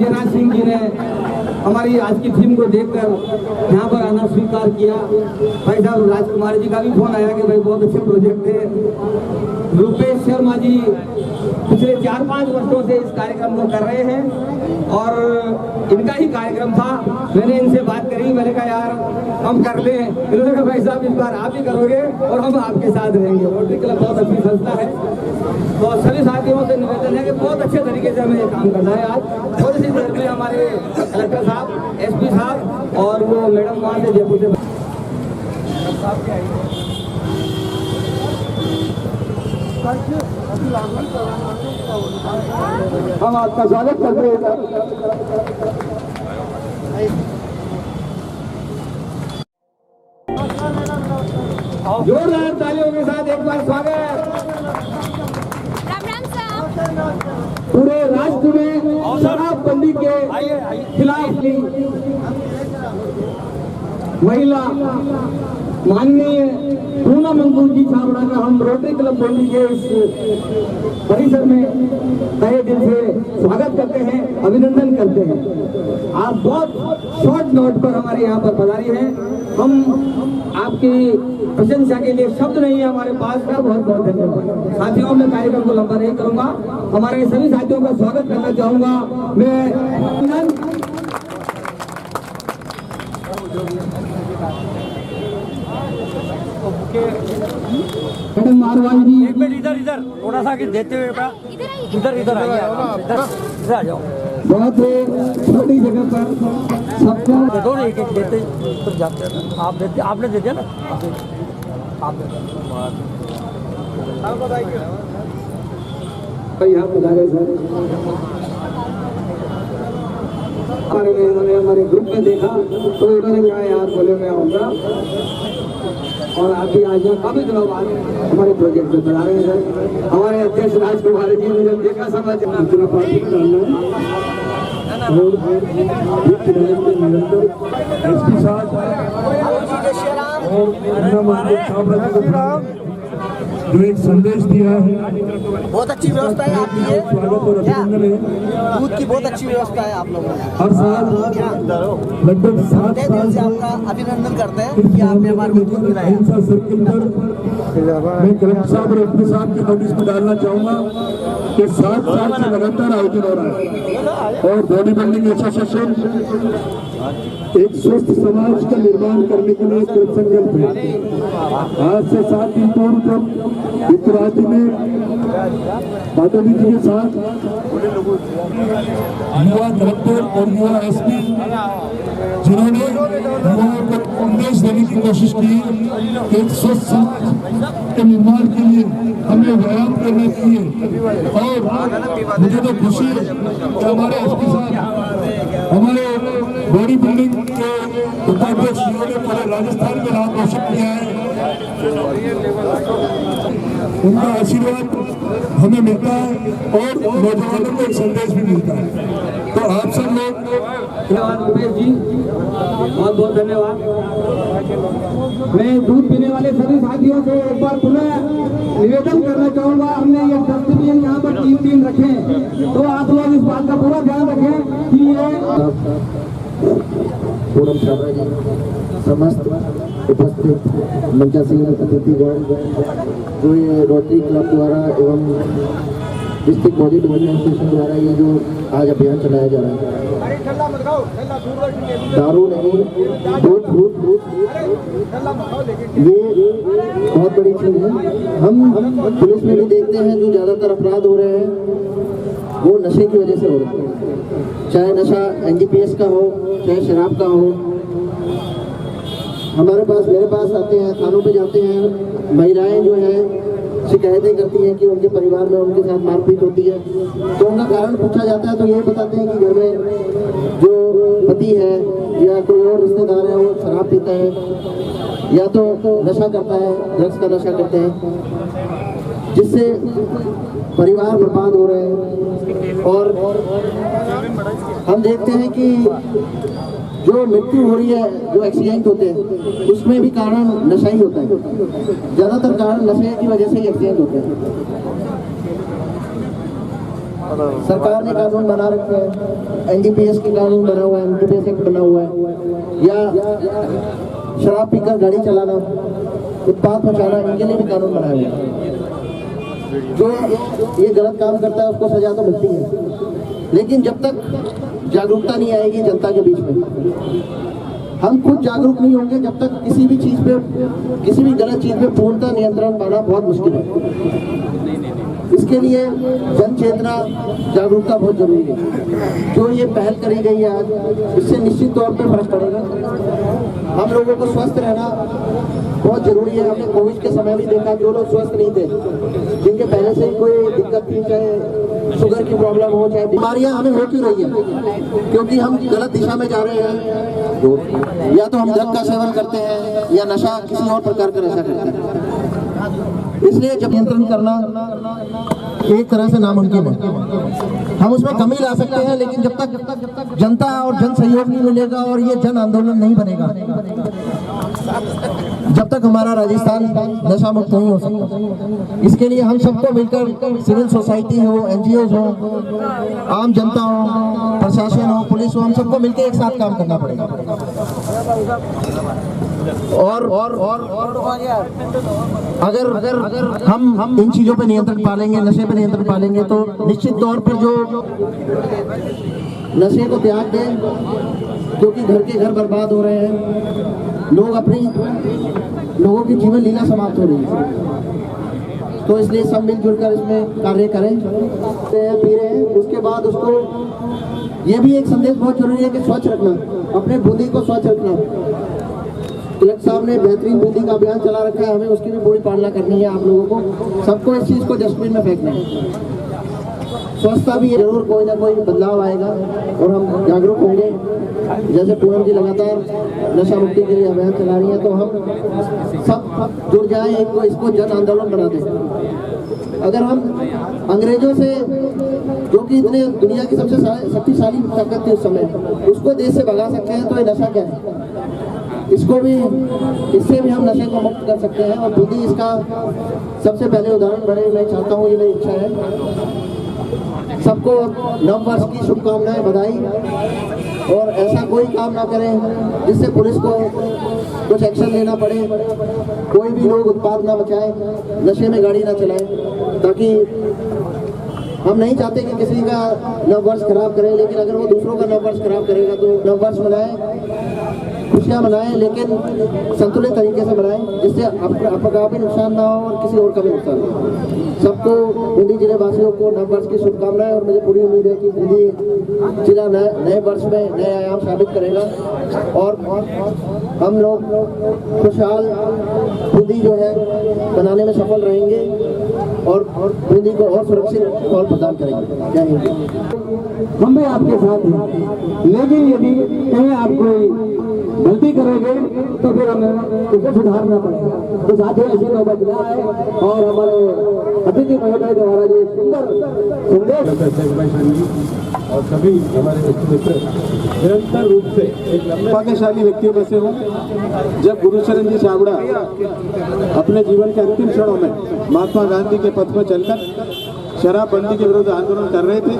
राज सिंह जी ने हमारी आज की थीम को देखकर यहाँ पर आना स्वीकार किया। भाई साहब राजकुमार जी का भी फोन आया कि भाई बहुत अच्छे प्रोजेक्ट है। रुपेश शर्मा जी पिछले 4-5 वर्षों से इस कार्यक्रम को कर रहे हैं और इनका ही कार्यक्रम था। मैंने इनसे बात करी, मैंने कहा यार हम कर लें। इन्होंने कहा भाई साहब इस बार आप ही करोगे और हम आपके साथ रहेंगे। रोटरी क्लब बहुत अच्छी संस्था है, तो सभी साथियों से निवेदन है कि बहुत अच्छे तरीके से हमें ये काम करना है। आज थोड़ी सी देर में हमारे कलेक्टर साहब, एसपी साहब और वो मैडम वहाँ से जयपुर से हम आपका स्वागत करते हैं। जोरदार तालियों के साथ एक बार स्वागत। पूरे राष्ट्र में शराबबंदी के खिलाफ महिला माननीय पूनम मंगूर जी छाबड़ा का हम रोटरी क्लब बोली के इस परिसर में तहे दिल से स्वागत करते हैं, अभिनंदन करते हैं। आप बहुत शॉर्ट नोट पर हमारे यहाँ पर पधारी हैं। हम आपकी प्रशंसा के लिए शब्द नहीं है हमारे पास का। बहुत बहुत धन्यवाद साथियों। मैं कार्यक्रम को लंबा नहीं करूंगा, हमारे सभी साथियों का स्वागत करना चाहूंगा। मैं मैडम मारवाड़ी जी एक मिनट इधर थोड़ा सा देते हुए इधर आइए, इधर आ जाओ। बहुत छोटी जगह पर सबको दो एक देते तो जाते हैं। आप देते, आपने दे दिया ना, आप यहाँ पधारे सर। हमारे ग्रुप में देखा तो इन्होंने कहा यार बोले मैं आऊँगा और आप भी आज काफी दिनों बाद हमारे प्रोजेक्ट में बना रहे हैं सर। हमारे अध्यक्ष राजकुमार जी ने जब देखा समझ पूरा पार्टी में डालना है और निरंतर एसपी साहब और जो एक संदेश दिया है, बहुत अच्छी व्यवस्था है आपकी। ये स्वागत और अभिनंदन है। दूध की बहुत अच्छी व्यवस्था है आप लोगों ने। हर साल लगभग 7 साल से आपका अभिनंदन करते हैं कि आपने हमारे को दूध पिलाया। सर्किल पर मैं कलेक्टर साहब और एसपी साहब के नोटिस में डालना चाहूंगा कि 7 साल से लगातार आयोजन हो रहा है और बॉडी बिल्डिंग एसोसिएशन एक स्वस्थ समाज का निर्माण करने के लिए कृत संकल्प है। आज से 7 दिन पूर्व जब वित्तराजी ने माधवी जी के साथ युवा कलेक्टर और युवा एसपी जिन्होंने युवाओं को संदेश देने की कोशिश की कि एक स्वस्थ समाज के निर्माण के लिए हमें व्यायाम करना चाहिए। और मुझे तो खुशी है कि हमारे एसपी साहब हमारे बॉडी बिल्डिंग के उपाध्यक्ष ने पूरे राजस्थान में नाम रोशन किया है। उनका आशीर्वाद हमें मिलता है और नौजवानों को एक संदेश भी मिलता है। तो आप सब लोग धन्यवाद रुपेश जी, बहुत बहुत धन्यवाद। मैं दूध पीने वाले सभी साथियों से एक बार पुनः निवेदन करना चाहूंगा। हमने ये डस्टबिन यहाँ पर 3 रखे हैं, तो आप लोग इस बात का पूरा ध्यान रखें कि ये पूनम छाबड़ा जी, समस्त उपस्थित मंचासीन अतिथिगण, जो ये रोटरी क्लब द्वारा एवं डिस्ट्रिक्ट बॉडी बिल्डिंग एसोसिएशन द्वारा ये जो आज अभियान चलाया जा रहा है, दारू नहीं दूध, ये बहुत बड़ी चीज है। हम पुलिस में भी देखते हैं जो ज़्यादातर अपराध हो रहे हैं वो नशे की वजह से हो रहे हैं, चाहे नशा एनडीपीएस का हो चाहे शराब का हो। मेरे पास आते हैं, थानों पे जाते हैं, महिलाएं जो हैं शिकायतें करती हैं कि उनके परिवार में उनके साथ मारपीट होती है, तो उनका कारण पूछा जाता है तो ये बताते हैं कि घर में जो पति है या कोई और रिश्तेदार है वो शराब पीता है या तो नशा करता है, ड्रग्स का नशा करते हैं, जिससे परिवार बर्बाद हो रहे हैं। और हम देखते हैं कि जो मृत्यु हो रही है, जो एक्सीडेंट होते हैं, उसमें भी कारण नशा ही होता है। ज़्यादातर कारण नशे की वजह से ही एक्सीडेंट होते हैं। सरकार ने कानून बना रखे हैं, एनडीपीएस के कानून बना हुआ है, एनडीपीएस एक्ट बना हुआ है, या शराब पीकर गाड़ी चलाना, उत्पाद पहुंचाना, इनके लिए भी कानून बनाया हुआ है। जो ये गलत काम करता है उसको सजा तो मिलती है, लेकिन जब तक जागरूकता नहीं आएगी जनता के बीच में, हम खुद जागरूक नहीं होंगे, जब तक किसी भी चीज पे, किसी भी गलत चीज पे पूर्णतः नियंत्रण पाना बहुत मुश्किल है। इसके लिए जन चेतना, जागरूकता बहुत जरूरी है। जो ये पहल करी गई है आज, इससे निश्चित तौर पर फर्क पड़ेगा। हम लोगों को स्वस्थ रहना बहुत जरूरी है। हमने कोविड के समय भी देखा, जो लोग स्वस्थ नहीं थे, जिनके पहले से ही कोई दिक्कत थी, चाहे शुगर की प्रॉब्लम हो, चाहे बीमारियां हमें हो क्यों रही है? क्योंकि हम गलत दिशा में जा रहे हैं। या तो हम ड्रग का सेवन करते हैं, या नशा, किसी और प्रकार का नशा करते हैं। इसलिए जब नियंत्रण करना एक तरह से नामुमकिन है। हम उसमें कमी ला सकते हैं, लेकिन जब तक जनता और जन सहयोग नहीं मिलेगा और ये जन आंदोलन नहीं बनेगा, जब तक हमारा राजस्थान नशा मुक्त नहीं हो सकता। इसके लिए हम सबको मिलकर, सिविल सोसाइटी हो, एनजीओ हो, आम जनता हो, प्रशासन हो, पुलिस हो, हम सबको मिलकर एक साथ काम करना पड़ेगा। और अगर हम इन चीजों पे नियंत्रण पालेंगे, नशे पे नियंत्रण पालेंगे, तो निश्चित तौर पर जो नशे को त्याग दें, क्योंकि घर के घर बर्बाद हो रहे हैं, लोगों की जीवन लीला समाप्त हो रही है। तो इसलिए सब मिलजुल कर इसमें कार्य करें। पी रहे हैं, उसके बाद उसको ये भी एक संदेश बहुत जरूरी है कि स्वच्छ रखना, अपने बूंदी को स्वच्छ रखना। कलेक्टर साहब ने बेहतरीन बूंदी का अभियान चला रखा है, हमें उसकी भी पूरी पालना करनी है। आप लोगों को, सबको इस चीज़ को डस्टबिन में फेंकना है। स्वच्छता भी जरूर कोई ना कोई बदलाव आएगा और हम जागरूक होंगे। जैसे पूनम जी लगातार नशा मुक्ति के लिए अभियान चला रही है, तो हम सब जुड़ जाएं, इसको जन आंदोलन बना दें। अगर हम अंग्रेजों से, जो कि इतने दुनिया की सबसे शक्तिशाली ताकत थी उस समय, उसको देश से भगा सकते हैं, तो ये नशा क्या है? इससे भी हम नशे को मुक्त कर सकते हैं। और बूंदी इसका सबसे पहले उदाहरण बने। मैं चाहता हूँ, ये मेरी इच्छा है, सबको नव वर्ष की शुभकामनाएं, बधाई। और ऐसा कोई काम ना करें जिससे पुलिस को कुछ एक्शन लेना पड़े। कोई भी लोग उत्पाद ना मचाएं, नशे में गाड़ी ना चलाएं, ताकि हम नहीं चाहते कि किसी का नव वर्ष खराब करें, लेकिन अगर वो दूसरों का नव वर्ष खराब करेगा तो नव वर्ष मनाएं, खुशियाँ मनाएं, लेकिन संतुलित तरीके से मनाएं, जिससे आपका भी नुकसान ना हो और किसी और का भी नुकसान ना हो। सबको, बूंदी जिले वासियों को नव वर्ष की शुभकामनाएं। और मुझे पूरी उम्मीद है कि बूंदी जिला नए वर्ष में नए आयाम साबित करेगा और हम लोग खुशहाल बूंदी जो है बनाने में सफल रहेंगे और बूंदी को और सुरक्षित माहौल प्रदान करेंगे। जय हिंद। हम भी आपके साथ हैं, लेकिन यदि कहीं आप कोई गलती करोगे तो फिर हमें उसे सुधारना पड़ेगा। तो साथियों, ऐसी नौबत ना आए और हमारे अतिथि महोदय द्वारा जो सुंदर संदेश और सभी हमारे मित्र निरंतर रूप से एक भाग्यशाली व्यक्तियों में से हूँ। जब गुरुचरण जी छाबड़ा अपने जीवन के अंतिम क्षणों में महात्मा गांधी के पथ पर चलकर शराबबंदी के विरुद्ध आंदोलन कर रहे थे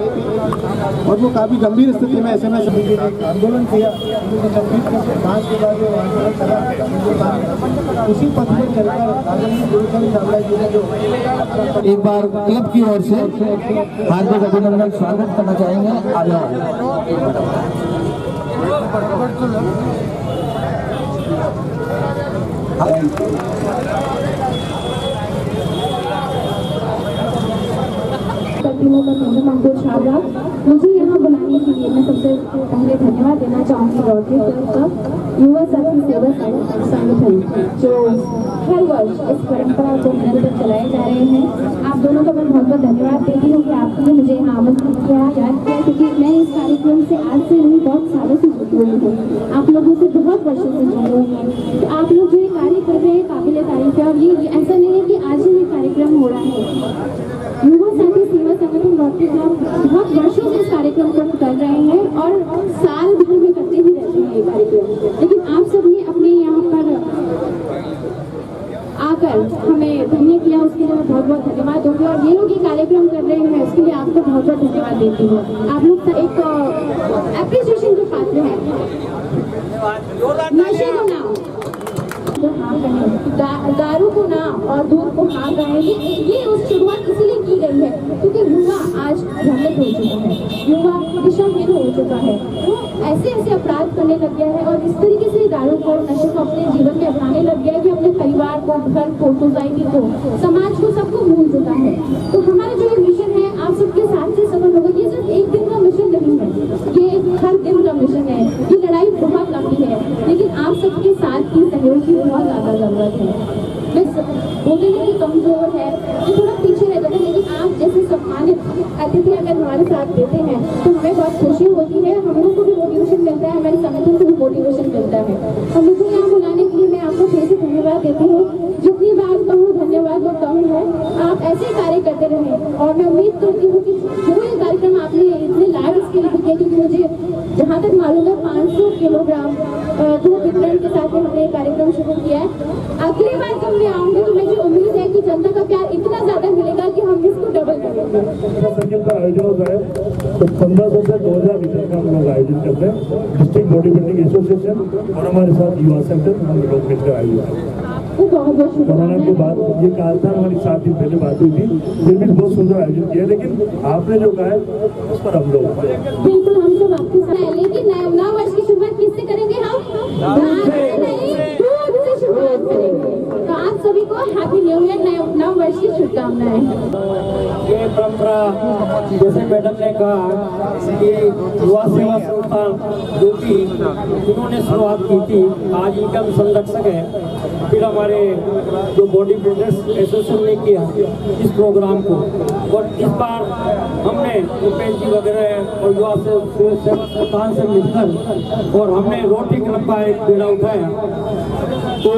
और वो काफी गंभीर स्थिति में ऐसे में आंदोलन किया। 1926 के बाद जो आंदोलन चला, उसी पथ पर चलकर गुरुचरण छाबड़ा जी ने जो एक बार क्लब की ओर से हार्दिक अभिनंदन स्वागत करना चाहेंगे। मुझे यहाँ बुलाने के लिए मैं सबसे पहले धन्यवाद देना चाहूँगी रोटरी क्लब का, युवा साथी सेवा संगठन, जो हर वर्ष इस परंपरा को निरंतर चलाए जा रहे हैं। आप दोनों को मैं बहुत बहुत धन्यवाद देती हूँ कि आपने मुझे यहाँ आमंत्रित किया, याद किया, क्योंकि मैं इस कार्यक्रम से आज से नहीं, बहुत सालों से जुड़ी हुई हूँ। आप लोगों से बहुत वर्षों से जुड़ी हुई हूँ। तो आप लोग जो ये कार्य कर रहे हैं काबिल तारीफ है। और ये ऐसा नहीं है कि आज ही ये कार्यक्रम हो रहा है। युवा साथी सेवा संगठन रोटरी क्लब बहुत वर्षों से इस कार्यक्रम को कर रहे हैं और साल भर में करते ही रहते हैं ये कार्यक्रम। लेकिन आप सबने अपने यहाँ पर आकर हमें धन्य किया, उसके लिए मैं बहुत बहुत धन्यवाद दूंगी। और ये लोग ये कार्यक्रम कर रहे हैं, उसके लिए आपको बहुत बहुत धन्यवाद देती हूँ। आप लोग एक एप्रिसिएशन के पात्र हैं। नशे को ना, हाँ कहें, दारू को ना और दूध को हाँ कहेंगे, ये उस शुरुआत इसलिए की गई है क्योंकि युवा आज भ्रमित हो चुका है, युवा दिशाहीन हो चुका है, वो ऐसे ऐसे अपराध करने लग गया है और इस तरीके से दारू को नशे को अपने जीवन में अपनाने लग गया है कि अपने परिवार को, घर को, सोसाइटी को, समाज को, सबको भूल चुका है। तो हमारा जो ये मिशन है आप सबके साथ से सफल होगा। ये सिर्फ एक दिन का मिशन नहीं है, ये हर दिन का मिशन है। ये लड़ाई बहुत लंबी है लेकिन आप सबके साथ की सहयोग की बहुत ज़्यादा ज़रूरत है। बस बोलते हैं कि कमजोर है, ये थोड़ा पीछे रह जाता है, लेकिन आप जैसे सम्मानित अतिथि अगर हमारे साथ देते हैं तो हमें बहुत खुशी होती है, हम लोग को भी मोटिवेशन मिलता है, हमारे संगठन को भी मोटिवेशन मिलता है। हम लोग को यहाँ बुलाने के लिए मैं आपको फिर से धन्यवाद देती हूँ। जितनी बार कहूँ धन्यवाद वो कम है, आप ऐसे कार्य करते रहें और मैं उम्मीद करती हूँ कि जो ये कार्यक्रम आपने इतने लाइव इसके लिए किया, क्योंकि मुझे जहाँ तक मालूम है 500 किलोग्राम दूध वितरण के साथ में हमने कार्यक्रम शुरू किया है। अगली बार जब मैं आऊँगी तो मुझे उम्मीद है कि जनता का प्यार इतना ज़्यादा मिलेगा कि हम इसको डबल करेंगे। संगीत का आयोजन होता है तो 1500 से 2000 मीटर का हम लोग आयोजन करते हैं। डिस्ट्रिक्ट बॉडी बिल्डिंग एसोसिएशन और हमारे साथ युवा सेंटर हम लोग मिलकर आए हुए हैं। कोरोना के बाद ये कहा था, हमारी 7 दिन पहले बात हुई थी, फिर भी बहुत सुंदर आयोजन किया, लेकिन आपने जो कहा है उस पर हम लोग बिल्कुल हम सब आपके साथ हैं, लेकिन नया वर्ष की शुरुआत किससे करेंगे? हम दूध से शुरुआत करेंगे। तो आप सभी को हैप्पी न्यू ईयर, नया वर्ष की शुभकामनाएं। ये परंपरा जैसे मैडम ने कहा कि युवा सेवा संस्थान जो कि उन्होंने शुरुआत की थी, आज इनका भी संरक्षक है। फिर हमारे जो बॉडी बिल्डर्स एसोसिएशन ने किया इस प्रोग्राम को, और इस बार हमने उपेश जी वगैरह और युवा सेवा संस्थान से मिलकर और हमने रोटरी क्लब का एक बेड़ा उठाया, तो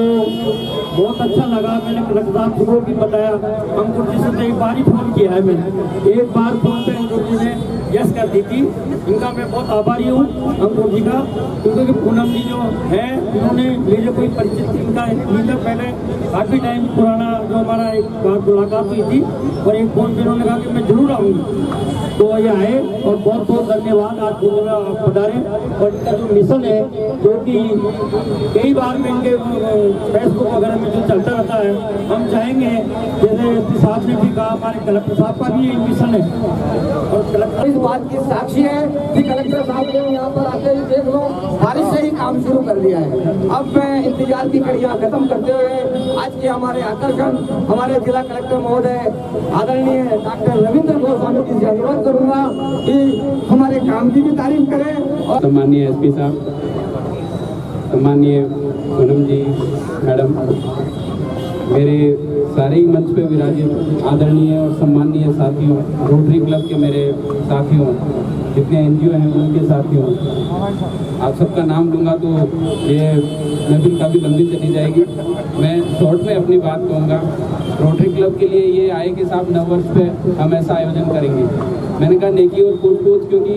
बहुत अच्छा लगा। मैंने रक्तदान शिविर भी बताया, अंकुर जी से एक बार ही फोन किया है मैंने, एक बार फोन पे अंकुर जी ने यस कर दी थी। इनका मैं बहुत आभारी हूँ अंकुर जी का, क्योंकि पूनम जी जो है उन्होंने मेरे कोई परिचित इनका लीडर पहले काफ़ी टाइम पुराना जो हमारा एक बात मुलाकात हुई थी, और एक फोन पे उन्होंने कहा कि मैं जरूर आऊँगी, तो ये आए और बहुत बहुत धन्यवाद। आज पधारे और इनका जो मिशन है जो कि कई बार में इनके फेसबुक वगैरह में जो चलता रहता है, हम चाहेंगे जैसे साहब ने भी कहा, हमारे कलेक्टर साहब का भी एक मिशन है और कलेक्टर इस बात की साक्षी है कि कलेक्टर साहब ने यहाँ पर आते ही देख लो बारिश से ही काम शुरू कर दिया है। अब मैं इंतजार की कड़ियाँ खत्म करते हुए आज के हमारे आकर्षण हमारे जिला कलेक्टर महोदय आदरणीय डॉक्टर रविंद्र गोस्वामी जी से अनुरोध करूंगा कि हमारे काम की भी तारीफ करें। और सम्माननीय एसपी साहब, सम्माननीय पूनम जी मैडम, मेरे सारे ही मंच पे विराजित आदरणीय और सम्माननीय साथियों, रोटरी क्लब के मेरे साथियों, जितने एनजीओ हैं उनके साथियों, आप सबका नाम लूँगा तो ये महफिल काफ़ी लंबी चली जाएगी। मैं शॉर्ट में अपनी बात कहूँगा। रोटरी क्लब के लिए ये आए कि साहब नव वर्ष पे हम ऐसा आयोजन करेंगे। मैंने कहा नेकी और कोच कोच, क्योंकि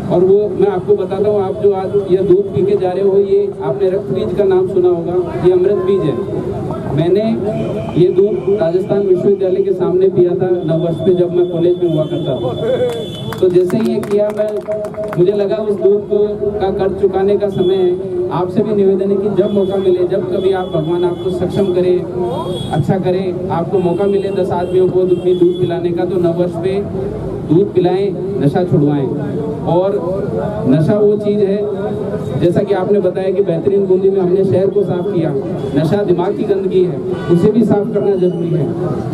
और वो मैं आपको बताता हूँ, आप जो आज ये दूध पी के जा रहे हो, ये आपने रक्त बीज का नाम सुना होगा, ये अमृत बीज है। मैंने ये दूध राजस्थान विश्वविद्यालय के सामने पिया था नववर्ष पे, जब मैं कॉलेज में हुआ करता था। तो जैसे ही ये किया, मुझे लगा उस दूध को का कर्ज चुकाने का समय है। आपसे भी निवेदन है कि जब मौका मिले, जब कभी आप भगवान आपको सक्षम करे, अच्छा करे, आपको मौका मिले 10 आदमियों को दूध पिलाने का, तो नववर्ष पे दूध पिलाएं, नशा छुड़वाएं। और नशा वो चीज़ है, जैसा कि आपने बताया कि बेहतरीन बूंदी में हमने शहर को साफ किया। नशा दिमाग की गंदगी है, उसे भी साफ करना जरूरी है।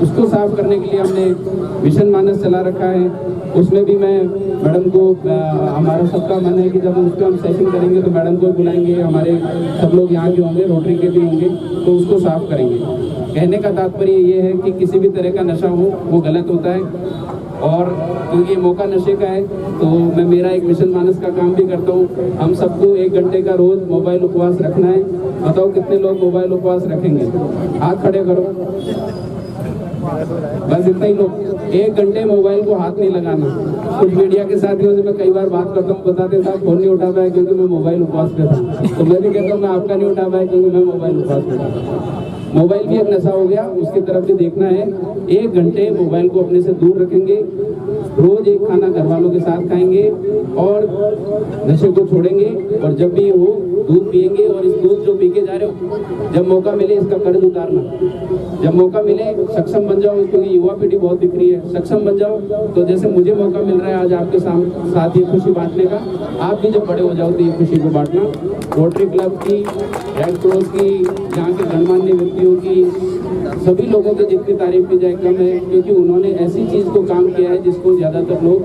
उसको साफ करने के लिए हमने मिशन मानस चला रखा है। उसमें भी मैं मैडम को, हमारा सबका मन है कि जब उसका हम सेशन करेंगे तो मैडम को बुलाएंगे, हमारे सब लोग यहाँ के होंगे, रोटरी के भी होंगे, तो उसको साफ करेंगे। कहने का तात्पर्य ये है कि किसी भी तरह का नशा हो वो गलत होता है, और क्योंकि ये मौका नशे का है तो मैं मेरा एक मिशन मानस का काम भी करता हूँ। हम सबको 1 घंटे का रोज मोबाइल उपवास रखना है। बताओ कितने लोग मोबाइल उपवास रखेंगे? हाथ खड़े करो, बस इतना ही लोग। 1 घंटे मोबाइल को हाथ नहीं लगाना। कुछ मीडिया के साथियों से मैं कई बार बात करता हूँ, बताते साहब फोन नहीं उठा पाया क्योंकि मैं मोबाइल उपवास पे था, तो मैं भी कहता हूँ मैं आपका नहीं उठा पाया क्योंकि मैं मोबाइल उपवास पे था। मोबाइल भी एक नशा हो गया, उसकी तरफ भी देखना है। 1 घंटे मोबाइल को अपने से दूर रखेंगे। रोज एक खाना घर वालों के साथ खाएंगे और नशे को छोड़ेंगे। और जब भी वो दूध पिएंगे और इस दूध जो पी के जा रहे हो, जब मौका मिले इसका कर्ज उतारना, जब मौका मिले सक्षम बन जाओ, क्योंकि युवा पीढ़ी बहुत दिख रही है, सक्षम बन जाओ। तो जैसे मुझे मौका मिल रहा है आज आपके साथ ये खुशी बांटने का, आप भी जब बड़े हो जाओ तो ये खुशी को बांटना। रोटरी क्लब की, रेड क्रॉस की, यहाँ के गणमान्य व्यक्तियों की, सभी लोगों की जितनी तारीफ की जाए कम है, क्योंकि उन्होंने ऐसी चीज़ को काम किया है जिसको ज़्यादातर लोग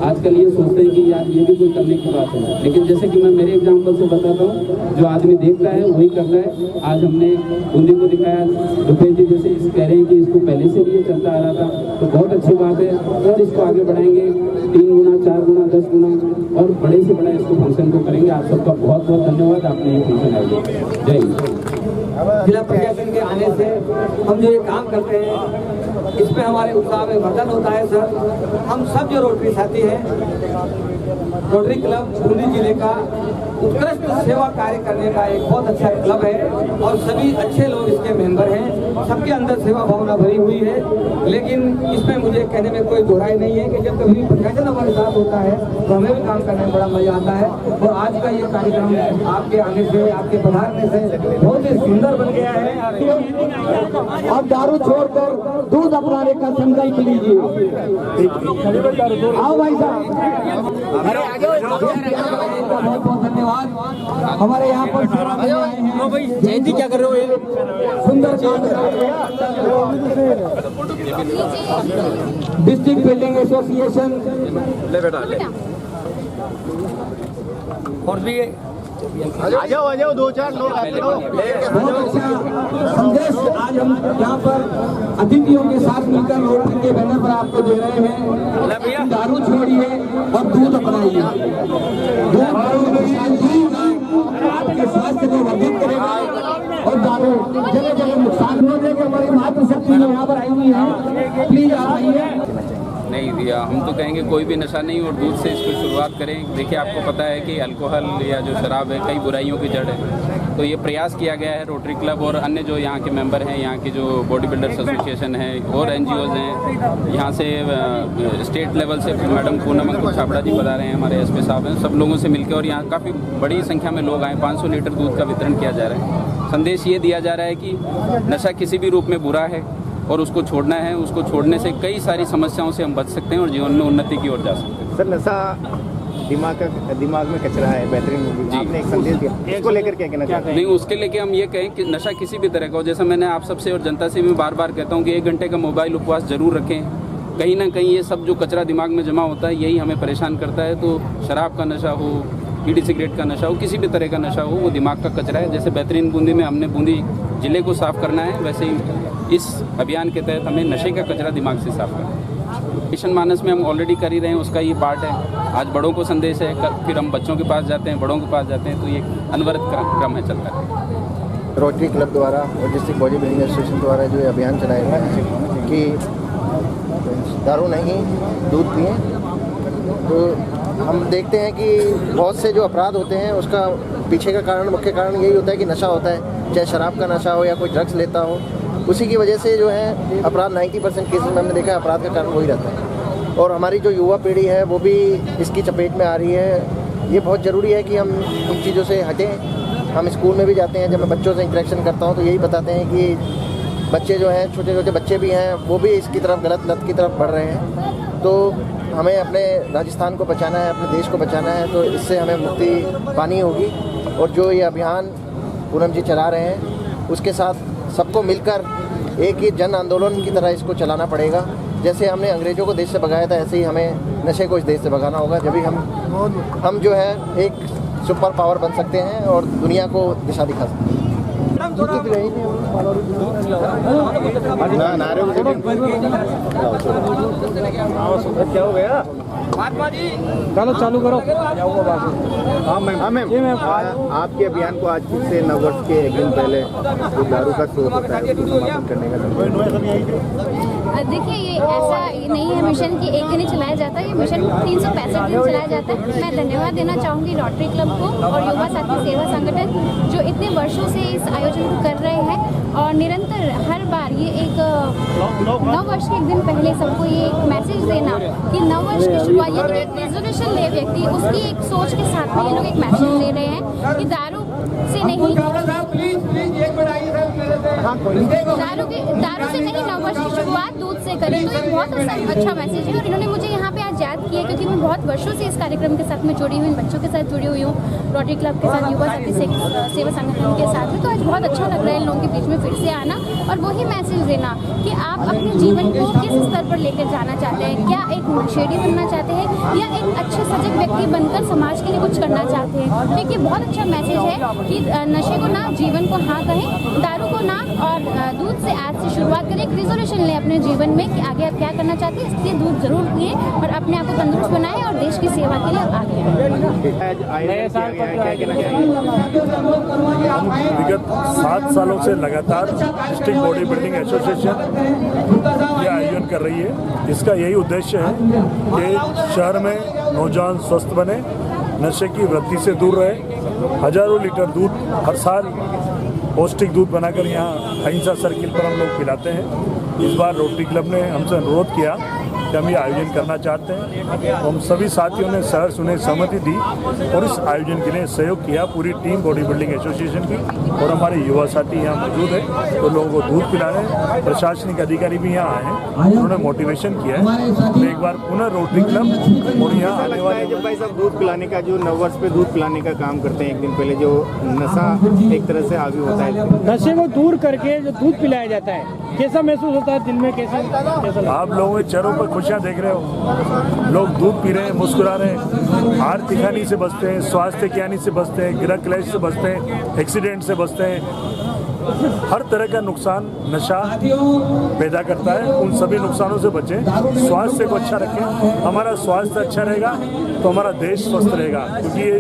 आजकल ये सोचते हैं कि यार ये भी कोई करने की बात है। लेकिन जैसे कि मैं मेरे एग्जाम्पल से बताता हूँ, जो आदमी देखता है वही करता है। आज हमने बूंदी को दिखाया, रुपेश जी जैसे कह रहे हैं कि इसको पहले से भी ये चलता आ रहा था, तो बहुत अच्छी बात है। और इसको आगे बढ़ाएंगे, 3 गुना, 4 गुना, 10 गुना और बड़े से बड़ा इसको फंक्शन को करेंगे। आप सबका बहुत बहुत धन्यवाद, आपने ये फंक्शन आयोजित। जय हिंद। जिला प्रशासन के आने से हम जो ये काम करते हैं इसमें हमारे उत्साह में वर्धन होता है सर। हम सब जो रोटरी साथी हैं, रोटरी क्लब बूंदी जिले का उत्कृष्ट सेवा कार्य करने का एक बहुत अच्छा क्लब है और सभी अच्छे लोग इसके मेंबर हैं। सबके अंदर सेवा भावना भरी हुई है। लेकिन इसमें मुझे कहने में कोई दोहराई नहीं है कि जब कभी प्रशासन हमारे साथ होता है तो हमें भी काम करने में बड़ा मजा आता है। और आज का ये कार्यक्रम आपके आने से, आपके पधारने से बहुत ही सुंदर बन गया है। अब दारू छोड़कर दूध अपनाने का संकल्प लीजिए। आओ भाई साहब, बहुत बहुत धन्यवाद। हमारे यहाँ पर सेवा देने आए हैं। जयंती क्या कर रहे हो? सुंदर डिस्ट्रिक्ट बिल्डिंग एसोसिएशन और भी आ जाओ 2-4 लोग बहुत अच्छा संदेश आज हम यहाँ पर अतिथियों के साथ मिलकर रोटरी के बैनर पर आपको दे रहे हैं। दारू छोड़िए और दूध अपनाइए। दूध आपके स्वास्थ्य को वर्धित करेगा और दारू जगह जगह नुकसान हो जाएगा। हमारी मातृशक्ति में यहाँ पर आई हुई है, प्लीज आप आइए। नहीं दिया, हम तो कहेंगे कोई भी नशा नहीं और दूध से इसको शुरुआत करें। देखिए आपको पता है कि अल्कोहल या जो शराब है कई बुराइयों की जड़ है। तो ये प्रयास किया गया है रोटरी क्लब और अन्य जो यहाँ के मेंबर हैं, यहाँ की जो बॉडी बिल्डर्स एसोसिएशन है और NGOs हैं, यहाँ से स्टेट लेवल से मैडम पूनम अंकुर छाबड़ा जी बता रहे हैं, हमारे SP साहब हैं, सब लोगों से मिलकर और यहाँ काफ़ी बड़ी संख्या में लोग आए। 500 लीटर दूध का वितरण किया जा रहा है। संदेश ये दिया जा रहा है कि नशा किसी भी रूप में बुरा है और उसको छोड़ना है। उसको छोड़ने से कई सारी समस्याओं से हम बच सकते हैं और जीवन में उन्नति की ओर जा सकते हैं। सर नशा दिमाग में कचरा है, बेहतरीन मूवी आपने एक संदेश दिया, इसको लेकर क्या कहना चाहते हैं? नहीं, उसके लेके हम ये कहें कि नशा किसी भी तरह का हो, जैसा मैंने आप सबसे और जनता से भी बार बार कहता हूँ कि 1 घंटे का मोबाइल उपवास जरूर रखें। कहीं ना कहीं ये सब जो कचरा दिमाग में जमा होता है यही हमें परेशान करता है। तो शराब का नशा हो, बीड़ी सिगरेट का नशा हो, किसी भी तरह का नशा हो, वो दिमाग का कचरा है। जैसे बेहतरीन बूंदी में हमने बूंदी जिले को साफ करना है, वैसे ही इस अभियान के तहत हमें नशे का कचरा दिमाग से साफ करना है। मिशन मानस में हम ऑलरेडी कर ही रहे हैं, उसका ये पार्ट है। आज बड़ों को संदेश है, फिर हम बच्चों के पास जाते हैं, बड़ों के पास जाते हैं, तो ये अनवरत क्रम है चलता है। रोटरी क्लब द्वारा और डिस्ट्रिक्ट बॉडी बिल्डिंग एसोसिएशन द्वारा जो अभियान चलाया गया है कि दारू नहीं दूध पिए, तो हम देखते हैं कि बहुत से जो अपराध होते हैं उसका पीछे का कारण, मुख्य कारण यही होता है कि नशा होता है। चाहे शराब का नशा हो या कोई ड्रग्स लेता हो, उसी की वजह से जो है अपराध 90% केसेस में हमने देखा है अपराध का कारण वही रहता है। और हमारी जो युवा पीढ़ी है वो भी इसकी चपेट में आ रही है। ये बहुत ज़रूरी है कि हम इन चीज़ों से हटें। हम स्कूल में भी जाते हैं, जब मैं बच्चों से इंटरेक्शन करता हूँ तो यही बताते हैं कि बच्चे जो हैं, छोटे छोटे बच्चे भी हैं, वो भी इसकी तरफ, गलत लत की तरफ बढ़ रहे हैं। तो हमें अपने राजस्थान को बचाना है, अपने देश को बचाना है, तो इससे हमें मुक्ति पानी होगी। और जो ये अभियान पूनम जी चला रहे हैं उसके साथ सबको मिलकर एक ही जन आंदोलन की तरह इसको चलाना पड़ेगा। जैसे हमने अंग्रेज़ों को देश से भगाया था, ऐसे ही हमें नशे को इस देश से भगाना होगा। जब भी हम जो है एक सुपर पावर बन सकते हैं और दुनिया को दिशा दिखा सकते हैं। क्या हो गया? चलो चालू करो। हाँ मैम, आपके अभियान को आज से 9 वर्ष के एक दिन पहले जो दारू का शोध होता है उसको समाप्त करने का देखिए, ये ऐसा नहीं है मिशन कि एक दिन ही चलाया जाता है। ये मिशन 365 दिन चलाया जाता है। मैं धन्यवाद देना चाहूँगी रोटरी क्लब को और युवा साथी सेवा संगठन जो इतने वर्षों से इस आयोजन शुरू कर रहे हैं और निरंतर हर बार ये एक नव वर्ष के एक दिन पहले सबको ये एक मैसेज देना कि नव वर्ष की शुरुआत या एक रेजोल्यूशन ले व्यक्ति उसकी एक सोच के साथ में ये लोग एक मैसेज दे रहे हैं कि दारू से नहीं नव वर्ष की शुरुआत दूध से करें। तो ये बहुत अच्छा मैसेज है और इन्होंने मुझे यहाँ पे आज याद किया क्योंकि मैं बहुत वर्षों से इस कार्यक्रम के साथ में जुड़ी हुई, बच्चों के साथ जुड़ी हुई हूँ, रोटरी क्लब के साथ, युवा शक्ति सेवा संगठन के साथ में। तो आज बहुत अच्छा लग रहा है इन लोगों के बीच में फिर से आना और वही मैसेज देना कि आप अपने जीवन को किस स्तर पर लेकर जाना चाहते हैं, क्या एक नशेड़ी बनना चाहते हैं या एक अच्छे सजग व्यक्ति बनकर समाज के लिए कुछ करना चाहते हैं। देखिए बहुत अच्छा मैसेज है कि नशे को ना, जीवन को हाँ कहें, दारू को ना और दूध से आज से शुरुआत करें। एक रिजोल्यूशन लें अपने जीवन में कि आगे आप क्या करना चाहते हैं, इसलिए दूध जरूर पिए और अपने आप को तंदुरुस्त बनाएं और देश की सेवा के लिए आगे विगत 7 सालों से लगातार डिस्ट्रिक्ट बॉडी बिल्डिंग एसोसिएशन ये आयोजन कर रही है। इसका यही उद्देश्य है कि शहर में नौजवान स्वस्थ बने, नशे की वृत्ति से दूर रहे। हजारों लीटर दूध हर साल पौष्टिक दूध बनाकर यहाँ अहिंसा सर्किल पर हम लोग पिलाते हैं। इस बार रोटरी क्लब ने हमसे अनुरोध किया कि हम ये आयोजन करना चाहते हैं। हम सभी साथियों ने सहर्ष उन्हें सहमति दी और इस आयोजन के लिए सहयोग किया। पूरी टीम बॉडी बिल्डिंग एसोसिएशन की और हमारे युवा साथी यहाँ मौजूद है, तो लोगों को दूध पिलाने, प्रशासनिक अधिकारी भी यहाँ आए हैं, उन्होंने मोटिवेशन किया है। तो एक बार पुनः रोटरी क्लब और यहाँ आने वाले जब भाई साहब दूध पिलाने का, जो नववर्ष पे दूध पिलाने का काम करते हैं, एक दिन पहले जो नशा एक तरह से हावी होता है, नशे को दूर करके जो दूध पिलाया जाता है, कैसा महसूस होता है दिल में? कैसा आप लोगों के चेहरों पर खुशियाँ देख रहे हो, लोग दूध पी रहे हैं, मुस्कुरा रहे हैं, आर्थिक हानि से बचते हैं, स्वास्थ्य की हानि से बचते हैं, गृह क्लेश से बचते हैं, एक्सीडेंट से बचते हैं। हर तरह का नुकसान नशा पैदा करता है, उन सभी नुकसानों से बचें, स्वास्थ्य को अच्छा रखें। हमारा स्वास्थ्य अच्छा रहेगा तो हमारा देश स्वस्थ रहेगा, क्योंकि ये